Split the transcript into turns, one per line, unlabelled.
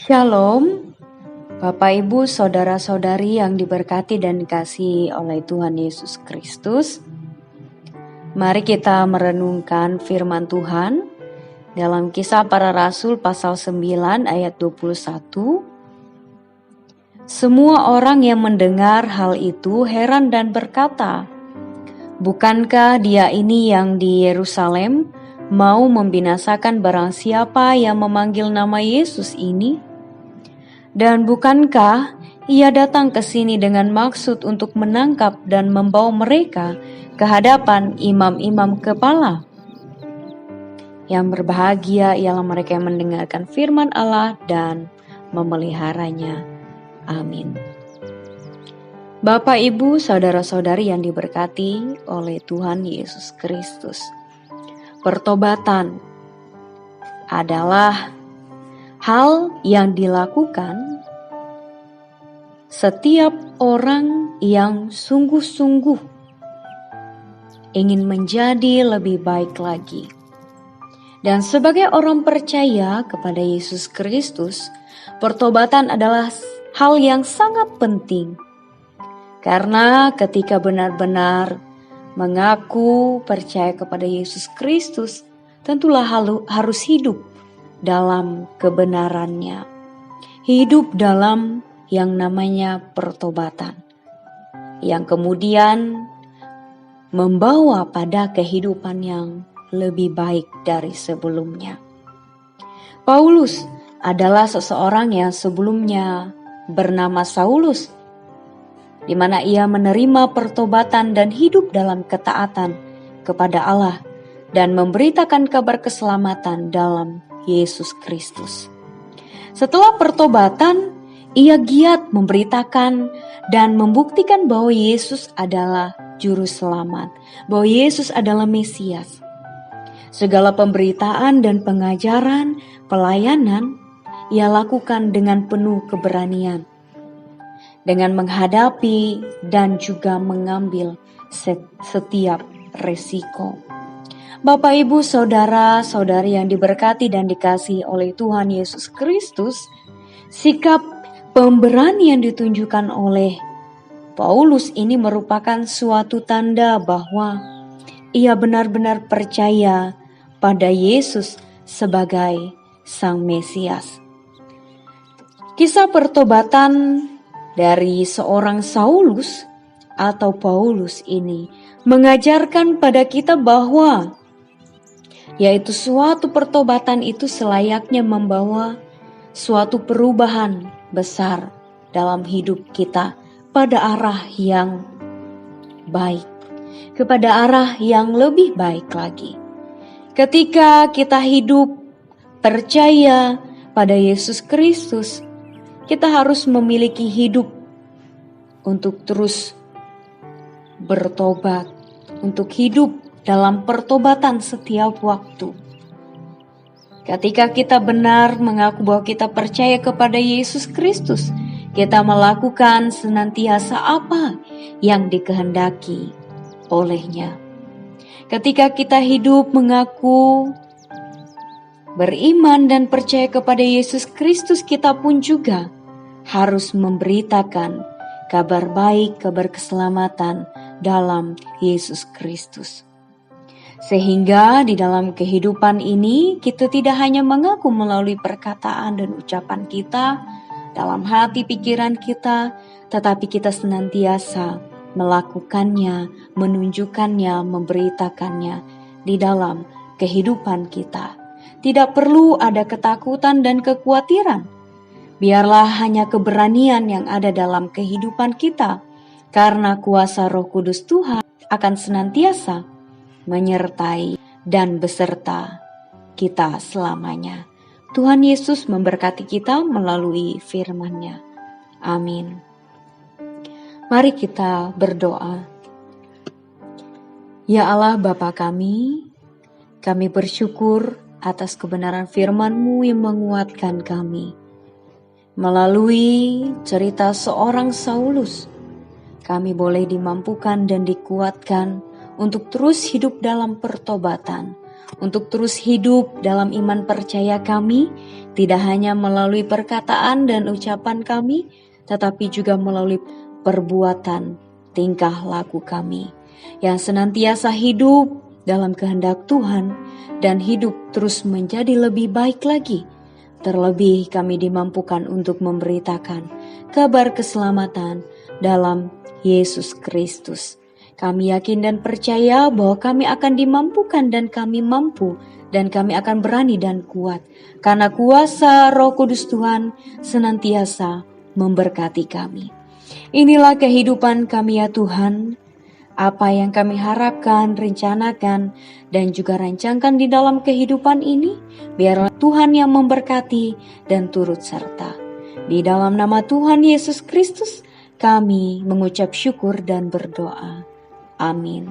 Shalom, Bapak Ibu, Saudara-saudari yang diberkati dan dikasihi oleh Tuhan Yesus Kristus. Mari kita merenungkan firman Tuhan dalam Kisah Para Rasul pasal 9 ayat 21. Semua orang yang mendengar hal itu heran dan berkata, "Bukankah dia ini yang di Yerusalem mau membinasakan barang siapa yang memanggil nama Yesus ini? Dan bukankah ia datang ke sini dengan maksud untuk menangkap dan membawa mereka ke hadapan imam-imam kepala?" Yang berbahagia ialah mereka yang mendengarkan firman Allah dan memeliharanya. Amin. Bapak, Ibu, Saudara-saudari yang diberkati oleh Tuhan Yesus Kristus. Pertobatan adalah hal yang dilakukan setiap orang yang sungguh-sungguh ingin menjadi lebih baik lagi. Dan sebagai orang percaya kepada Yesus Kristus, pertobatan adalah hal yang sangat penting. Karena ketika benar-benar mengaku percaya kepada Yesus Kristus, tentulah harus hidup dalam kebenarannya, hidup dalam yang namanya pertobatan, yang kemudian membawa pada kehidupan yang lebih baik dari sebelumnya. Paulus adalah seseorang yang sebelumnya bernama Saulus, di mana ia menerima pertobatan dan hidup dalam ketaatan kepada Allah dan memberitakan kabar keselamatan dalam Yesus Kristus. Setelah pertobatan, ia giat memberitakan dan membuktikan bahwa Yesus adalah juru selamat, bahwa Yesus adalah Mesias. Segala pemberitaan dan pengajaran, pelayanan, ia lakukan dengan penuh keberanian, dengan menghadapi dan juga mengambil setiap resiko. Bapak, Ibu, Saudara-saudari yang diberkati dan dikasihi oleh Tuhan Yesus Kristus, sikap pemberani yang ditunjukkan oleh Paulus ini merupakan suatu tanda bahwa ia benar-benar percaya pada Yesus sebagai Sang Mesias. Kisah pertobatan dari seorang Saulus atau Paulus ini mengajarkan pada kita bahwa yaitu suatu pertobatan itu selayaknya membawa suatu perubahan besar dalam hidup kita pada arah yang baik, kepada arah yang lebih baik lagi. Ketika kita hidup percaya pada Yesus Kristus, kita harus memiliki hidup untuk terus bertobat, untuk hidup dalam pertobatan setiap waktu. Ketika kita benar mengaku bahwa kita percaya kepada Yesus Kristus, kita melakukan senantiasa apa yang dikehendaki olehnya. Ketika kita hidup mengaku beriman dan percaya kepada Yesus Kristus, kita pun juga harus memberitakan kabar baik, kabar keselamatan dalam Yesus Kristus. Sehingga di dalam kehidupan ini kita tidak hanya mengaku melalui perkataan dan ucapan kita, dalam hati pikiran kita, tetapi kita senantiasa melakukannya, menunjukkannya, memberitakannya di dalam kehidupan kita. Tidak perlu ada ketakutan dan kekhawatiran. Biarlah hanya keberanian yang ada dalam kehidupan kita, karena kuasa Roh Kudus Tuhan akan senantiasa menyertai dan beserta kita selamanya. Tuhan Yesus memberkati kita melalui firman-Nya. Amin. Mari kita berdoa. Ya Allah Bapa kami bersyukur atas kebenaran firman-Mu yang menguatkan kami. Melalui cerita seorang Saulus, kami boleh dimampukan dan dikuatkan untuk terus hidup dalam pertobatan, untuk terus hidup dalam iman percaya kami, tidak hanya melalui perkataan dan ucapan kami, tetapi juga melalui perbuatan, tingkah laku kami, yang senantiasa hidup dalam kehendak Tuhan dan hidup terus menjadi lebih baik lagi. Terlebih kami dimampukan untuk memberitakan kabar keselamatan dalam Yesus Kristus. Kami yakin dan percaya bahwa kami akan dimampukan dan kami mampu dan kami akan berani dan kuat karena kuasa Roh Kudus Tuhan senantiasa memberkati kami. Inilah kehidupan kami ya Tuhan. Apa yang kami harapkan, rencanakan, dan juga rancangkan di dalam kehidupan ini, biarlah Tuhan yang memberkati dan turut serta. Di dalam nama Tuhan Yesus Kristus, kami mengucap syukur dan berdoa. Amin.